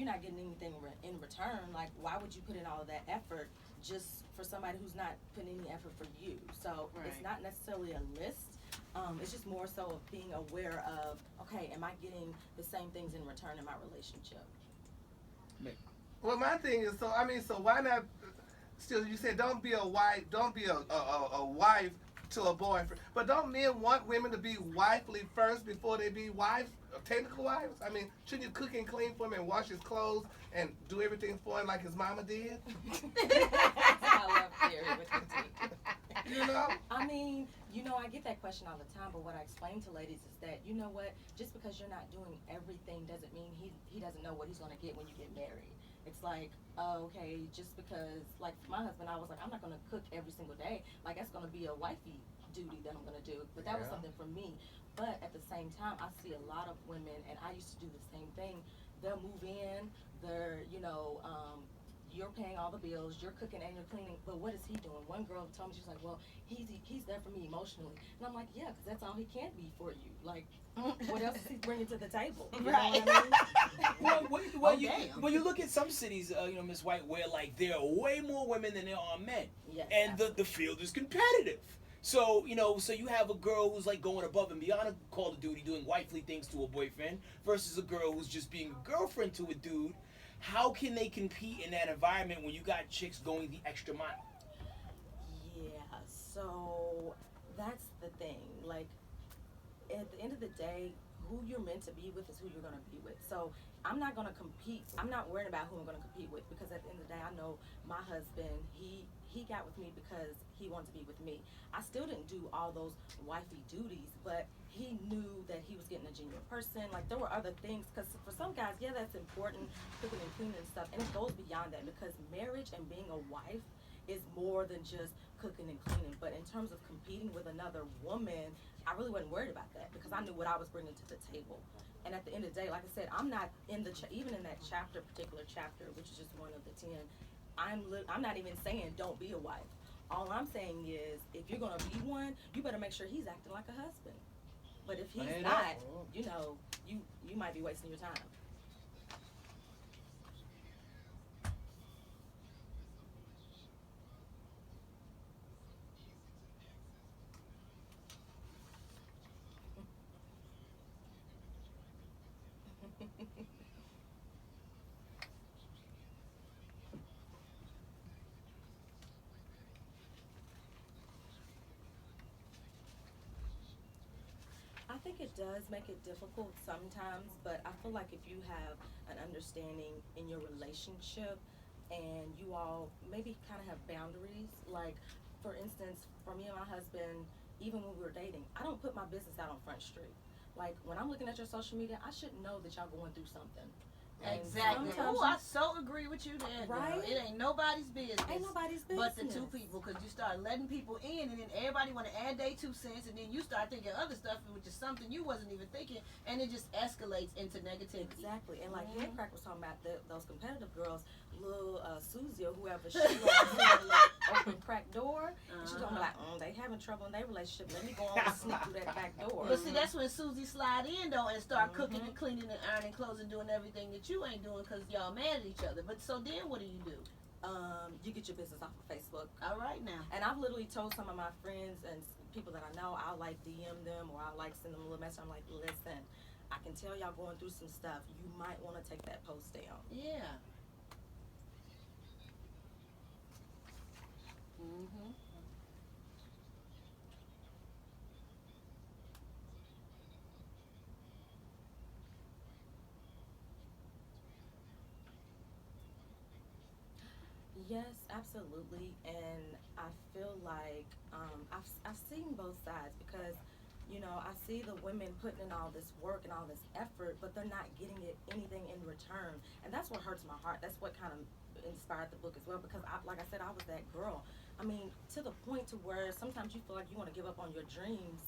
you're not getting anything in return, like why would you put in all of that effort just for somebody who's not putting any effort for you? So it's not necessarily a list. It's just more so of being aware of, okay, am I getting the same things in return in my relationship? Well, my thing is, so I mean, so why not? Still, you said don't be a wife, don't be a wife to a boyfriend. But don't men want women to be wifely first before they be wives, technical wives? I mean, shouldn't you cook and clean for him and wash his clothes and do everything for him like his mama did? I love Terry with the tea. You know? I mean, I get that question all the time, but what I explain to ladies is that, you know what, just because you're not doing everything doesn't mean he doesn't know what he's going to get when you get married. It's like, oh, okay, just because, like for my husband, I was like, I'm not going to cook every single day. Like, that's going to be a wifey duty that I'm going to do. But that was something for me. But at the same time, I see a lot of women, and I used to do the same thing. They'll move in, they're, you're paying all the bills, you're cooking and you're cleaning, but what is he doing? One girl told me, she's like, well, he's there for me emotionally. And I'm like, yeah, because that's all he can be for you. Like, what else is he bringing to the table? You right. know what I mean? When you look at some cities, Miss White, where like there are way more women than there are men, Yes, and the field is competitive. So, so you have a girl who's like going above and beyond a call of duty, doing wifely things to a boyfriend, versus a girl who's just being a girlfriend to a dude. How can they compete in that environment when you got chicks going the extra mile? Yeah, so that's the thing. Like, at the end of the day, who you're meant to be with is who you're going to be with. So I'm not going to compete. I'm not worried about who I'm going to compete with, because at the end of the day, I know my husband, he got with me because he wanted to be with me. I still didn't do all those wifey duties, but he knew that he was getting a genuine person. Like, there were other things, because for some guys, yeah, that's important, cooking and cleaning and stuff, and it goes beyond that, because marriage and being a wife is more than just cooking and cleaning. But in terms of competing with another woman, I really wasn't worried about that, because I knew what I was bringing to the table. And at the end of the day, like I said, I'm not in the even in that particular chapter, which is just one of the 10. I'm not even saying don't be a wife. All I'm saying is, if you're gonna be one, you better make sure he's acting like a husband. But if he's not, you might be wasting your time. I think it does make it difficult sometimes, but I feel like if you have an understanding in your relationship and you all maybe kind of have boundaries, like for instance, for me and my husband, even when we were dating, I don't put my business out on Front Street. Like, when I'm looking at your social media, I shouldn't know that y'all going through something. And exactly. Oh, I so agree with you there. Right? Girl. It ain't nobody's business. Ain't nobody's business. But the two people, because you start letting people in, and then everybody want to add their 2 cents, and then you start thinking other stuff, which is something you wasn't even thinking, and it just escalates into negativity. Exactly. And like Headcrack was talking about those competitive girls, little Susie or whoever, she was open crack door, and she's gonna be like, they having trouble in their relationship. Let me go on and sneak through that back door. But see, that's when Susie slide in though and start cooking and cleaning and ironing clothes and doing everything that you ain't doing because y'all mad at each other. But so then what do? You get your business off of Facebook. All right now. And I've literally told some of my friends and people that I know, I'll like DM them or I'll like send them a little message. I'm like, listen, I can tell y'all going through some stuff. You might want to take that post down. Yeah. Mhm. Yes, absolutely, and I feel like I've seen both sides, because I see the women putting in all this work and all this effort, but they're not getting anything in return, and that's what hurts my heart. That's what kind of inspired the book as well, because like I said, I was that girl. I mean, to the point to where sometimes you feel like you want to give up on your dreams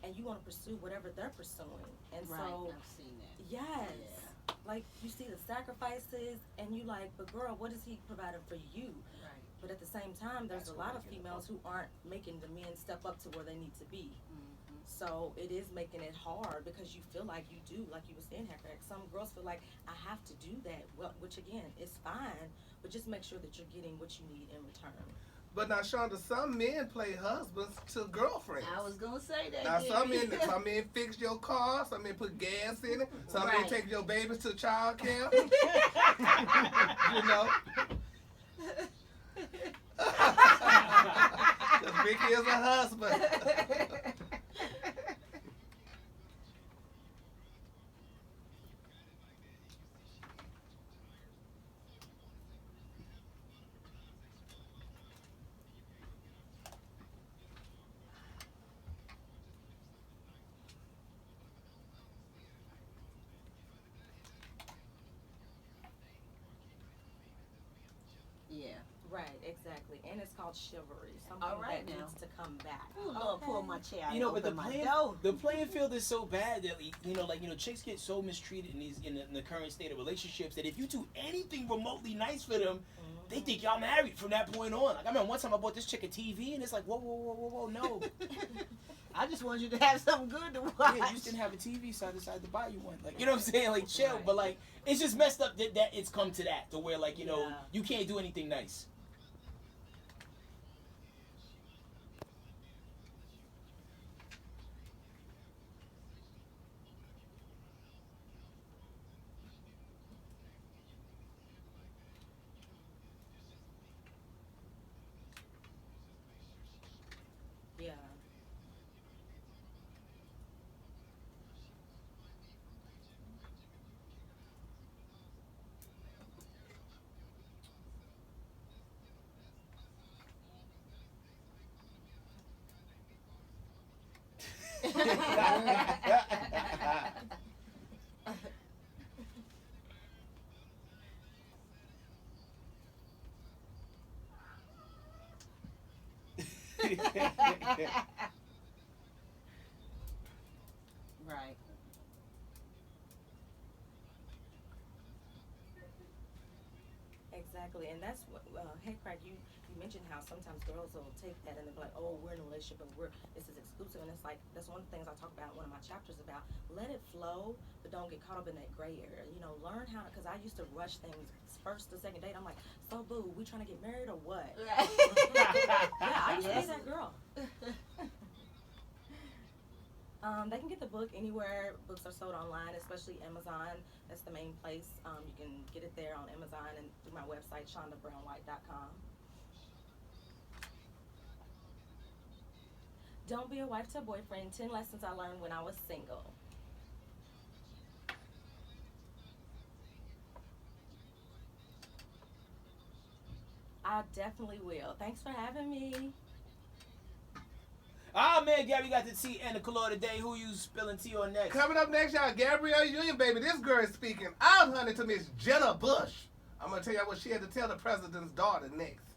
and you want to pursue whatever they're pursuing, and right. so I've seen that. yes. Yeah. Like, you see the sacrifices, and you like, but girl, what is he providing for you? Right. But at the same time, there's a lot of females who aren't making the men step up to where they need to be. Mm-hmm. So it is making it hard because you feel like you do, like you were saying, Hacker. Some girls feel like I have to do that, well, which again is fine, but just make sure that you're getting what you need in return. But now, Shonda, some men play husbands to girlfriends. I was gonna say that. Now, Gary. some men fix your car, some men put gas in it, some men Right. take your babies to child care. You know? Because Rickey is a husband. Yeah. Right, exactly. And it's called chivalry. Something All right that now. needs to come back. Ooh, Lord, pull my chair. You know, but open my door. the playing field is so bad that chicks get so mistreated in the current state of relationships that if you do anything remotely nice for them, they think y'all married from that point on. Like I remember one time I bought this chick a TV and it's like whoa, no. I just want you to have something good to watch. Yeah, you just didn't have a TV, so I decided to buy you one. Like, you know what I'm saying? Like, chill. Right. But, like, it's just messed up that it's come to that, to where, like, Yeah. you can't do anything nice. Yeah. Right. Exactly, and that's what. Hey, Craig, you mentioned how sometimes girls will take that and they'll be like, "Oh, we're in a relationship, but this is exclusive," and it's like that's one of the things I talk about in one of my chapters about. Let it flow, but don't get caught up in that gray area. You know, learn how. Because I used to rush things first to second date. I'm like, "So, boo, we trying to get married or what?" Right. Yeah, I used to Yes. be that girl. They can get the book anywhere books are sold online, especially Amazon. That's the main place. You can get it there on Amazon and through my website, ShondaBrownWhite.com. Don't be a wife to a boyfriend. 10 lessons I learned when I was single. I definitely will. Thanks for having me. Ah, man, Gary got to see Anna Color today. Who you spilling tea on next? Coming up next, y'all, Gabrielle Union, baby. This girl is speaking out, honey, to Miss Jenna Bush. I'm going to tell y'all what she had to tell the president's daughter next.